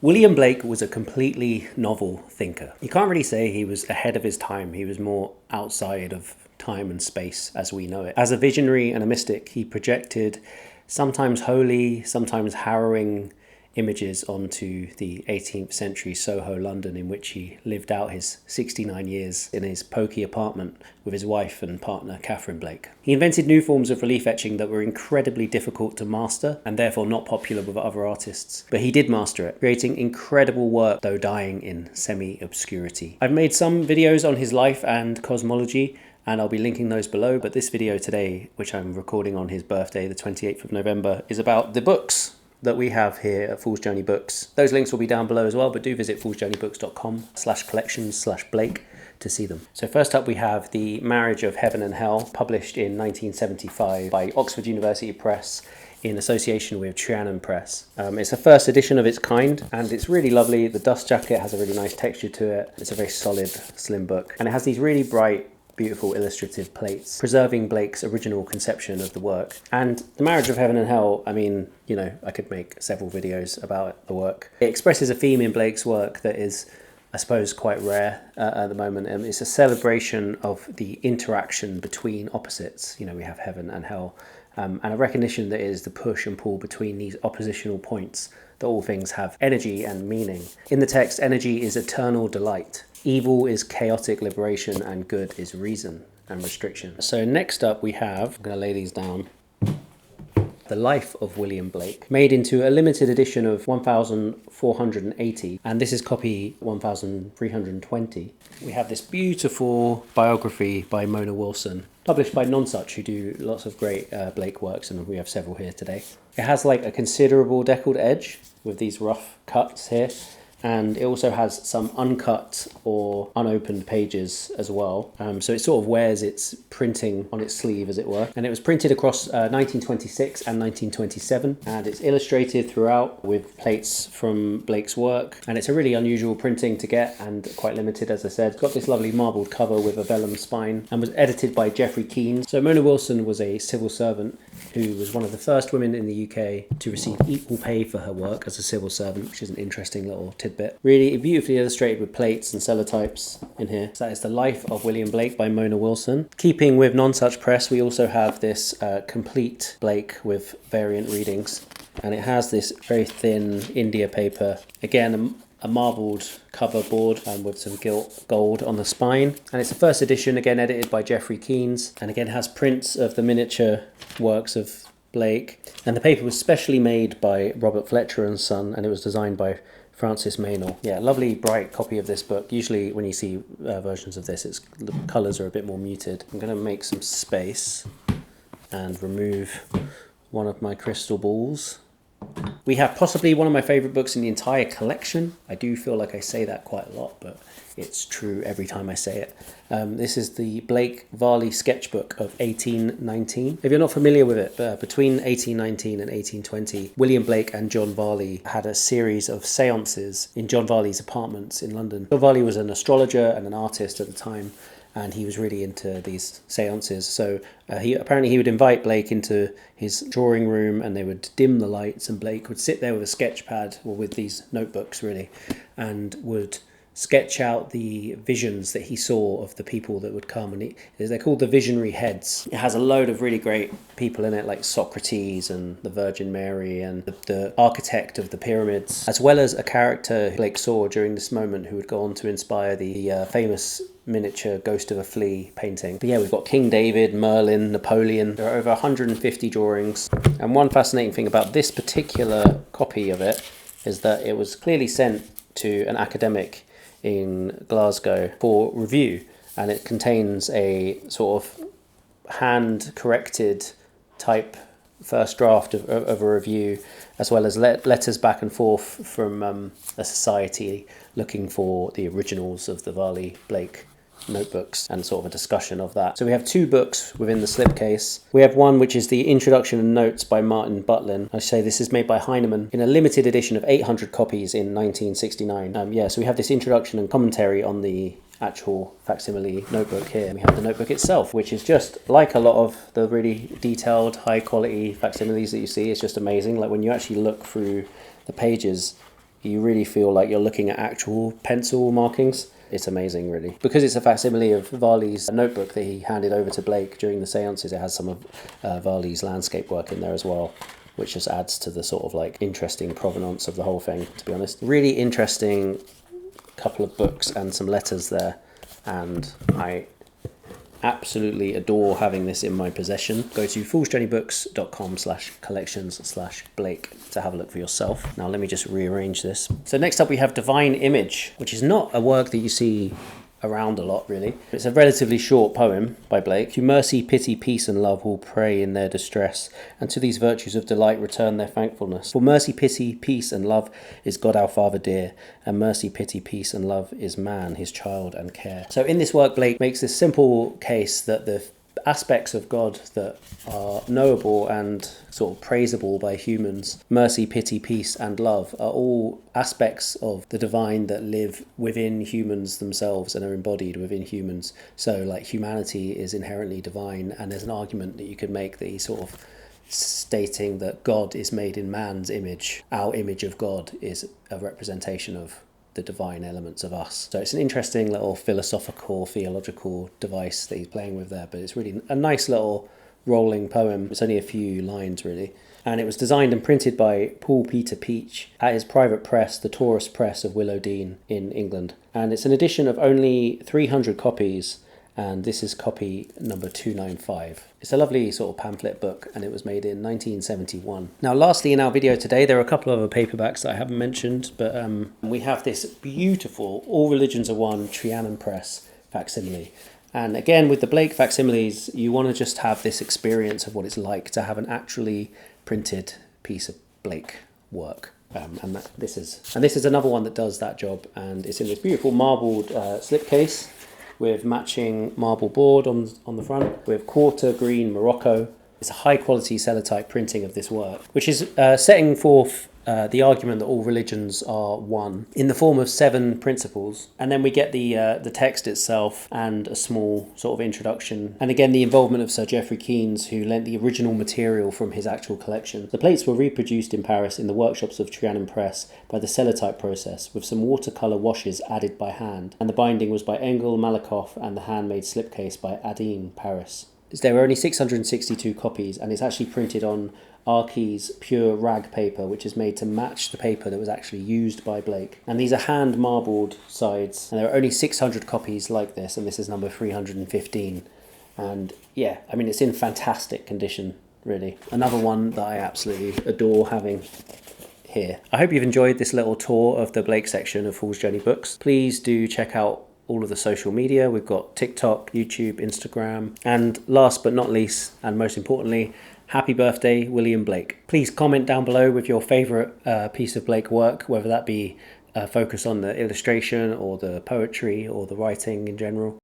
William Blake was a completely novel thinker. You can't really say he was ahead of his time. He was more outside of time and space as we know it. As a visionary and a mystic, he projected sometimes holy, sometimes harrowing images onto the 18th century Soho London, in which he lived out his 69 years in his pokey apartment with his wife and partner Catherine Blake. He invented new forms of relief etching that were incredibly difficult to master and therefore not popular with other artists, but he did master it, creating incredible work though dying in semi-obscurity. I've made some videos on his life and cosmology, and I'll be linking those below, but this video today, which I'm recording on his birthday, the 28th of November, is about the books that we have here at Fool's Journey Books. Those links will be down below as well, but do visit foolsjourneybooks.com/collections/Blake to see them. So first up we have The Marriage of Heaven and Hell, published in 1975 by Oxford University Press in association with Trianon Press. It's the first edition of its kind, and it's really lovely. The dust jacket has a really nice texture to it. It's a very solid, slim book, and it has these really bright, beautiful illustrative plates, preserving Blake's original conception of the work. And The Marriage of Heaven and Hell, I mean, you know, I could make several videos about the work. It expresses a theme in Blake's work that is, I suppose, quite rare at the moment. It's a celebration of the interaction between opposites. You know, we have heaven and hell, and a recognition that it is the push and pull between these oppositional points, that all things have energy and meaning. In the text, energy is eternal delight. Evil is chaotic liberation, and good is reason and restriction. So next up we have, I'm going to lay these down, The Life of William Blake, made into a limited edition of 1480, and this is copy 1320. We have this beautiful biography by Mona Wilson, published by Nonsuch, who do lots of great Blake works, and we have several here today. It has like a considerable deckled edge with these rough cuts here, and it also has some uncut or unopened pages as well. So it sort of wears its printing on its sleeve, as it were. And it was printed across 1926 and 1927, and it's illustrated throughout with plates from Blake's work. And it's a really unusual printing to get, and quite limited, as I said. It's got this lovely marbled cover with a vellum spine, and was edited by Geoffrey Keynes. So Mona Wilson was a civil servant who was one of the first women in the UK to receive equal pay for her work as a civil servant, which is an interesting little tidbit. Really beautifully illustrated with plates and cellotypes in here. So that is The Life of William Blake by Mona Wilson. Keeping with Nonsuch Press, we also have this complete Blake with variant readings, and it has this very thin India paper. Again, a marbled cover board with some gilt gold on the spine, and it's the first edition, again edited by Geoffrey Keynes, and again has prints of the miniature works of Blake. And the paper was specially made by Robert Fletcher and Son, and it was designed by Francis Meynell. Yeah, lovely bright copy of this book. Usually when you see versions of this, the colours are a bit more muted. I'm going to make some space and remove one of my crystal balls. We have possibly one of my favourite books in the entire collection. I do feel like I say that quite a lot, but it's true every time I say it. This is the Blake Varley sketchbook of 1819. If you're not familiar with it, between 1819 and 1820, William Blake and John Varley had a series of seances in John Varley's apartments in London. John Varley was an astrologer and an artist at the time, and he was really into these seances. So he would invite Blake into his drawing room, and they would dim the lights, and Blake would sit there with a sketch pad, or with these notebooks really, and would sketch out the visions that he saw of the people that would come, and they're called the visionary heads. It has a load of really great people in it, like Socrates and the Virgin Mary and the architect of the pyramids, as well as a character Blake saw during this moment who would go on to inspire the famous miniature Ghost of a Flea painting. But yeah, we've got King David, Merlin, Napoleon. There are over 150 drawings, and one fascinating thing about this particular copy of it is that it was clearly sent to an academic in Glasgow for review, and it contains a sort of hand-corrected type first draft of a review, as well as letters back and forth from a society looking for the originals of the Varley Blake notebooks, and sort of a discussion of that. So we have two books within the slipcase. We have one which is the Introduction and Notes by Martin Butlin. I say this is made by Heinemann in a limited edition of 800 copies in 1969. So we have this introduction and commentary on the actual facsimile notebook here. And we have the notebook itself, which is just like a lot of the really detailed, high quality facsimiles that you see. It's just amazing. Like when you actually look through the pages, You really feel like you're looking at actual pencil markings. It's amazing, really. Because it's a facsimile of Varley's notebook that he handed over to Blake during the seances, it has some of Varley's landscape work in there as well, which just adds to the sort of like interesting provenance of the whole thing, to be honest. Really interesting couple of books and some letters there, and I absolutely adore having this in my possession. Go to foolsjourneybooks.com/collections/Blake to have a look for yourself. Now let me just rearrange this. So next up we have Divine Image, which is not a work that you see around a lot, really. It's a relatively short poem by Blake. To mercy, pity, peace and love will pray in their distress, and to these virtues of delight return their thankfulness. For mercy, pity, peace and love is God our Father dear, and mercy, pity, peace and love is man, his child and care. So in this work, Blake makes this simple case that the aspects of God that are knowable and sort of praisable by humans, mercy, pity, peace and love, are all aspects of the divine that live within humans themselves and are embodied within humans. So like humanity is inherently divine, and there's an argument that you could make that he's sort of stating that God is made in man's image. Our image of God is a representation of the divine elements of us. So it's an interesting little philosophical, theological device that he's playing with there, but it's really a nice little rolling poem. It's only a few lines, really. And it was designed and printed by Paul Peter Peach at his private press, the Taurus Press of Willow Dean in England. And it's an edition of only 300 copies, and this is copy number 295. It's a lovely sort of pamphlet book, and it was made in 1971. Now lastly in our video today, there are a couple of other paperbacks that I haven't mentioned, but we have this beautiful All Religions Are One Trianon Press facsimile. And again, with the Blake facsimiles, you want to just have this experience of what it's like to have an actually printed piece of Blake work. This is another one that does that job, and it's in this beautiful marbled slipcase with matching marble board on the front, with quarter green Morocco. It's a high quality cellotype printing of this work, which is setting forth the argument that all religions are one in the form of 7 principles. And then we get the text itself and a small sort of introduction. And again, the involvement of Sir Geoffrey Keynes, who lent the original material from his actual collection. The plates were reproduced in Paris in the workshops of Trianon Press by the cellotype process, with some watercolour washes added by hand. And the binding was by Engel, Malakoff, and the handmade slipcase by Adine, Paris. There were only 662 copies, and it's actually printed on Archies pure rag paper, which is made to match the paper that was actually used by Blake. And these are hand marbled sides, and there are only 600 copies like this, and this is number 315. And yeah, I mean, it's in fantastic condition, really. Another one that I absolutely adore having here. I hope you've enjoyed this little tour of the Blake section of Fool's Journey Books. Please do check out all of the social media. We've got TikTok, YouTube, Instagram, and last but not least, and most importantly, happy birthday, William Blake. Please comment down below with your favourite piece of Blake work, whether that be focus on the illustration or the poetry or the writing in general.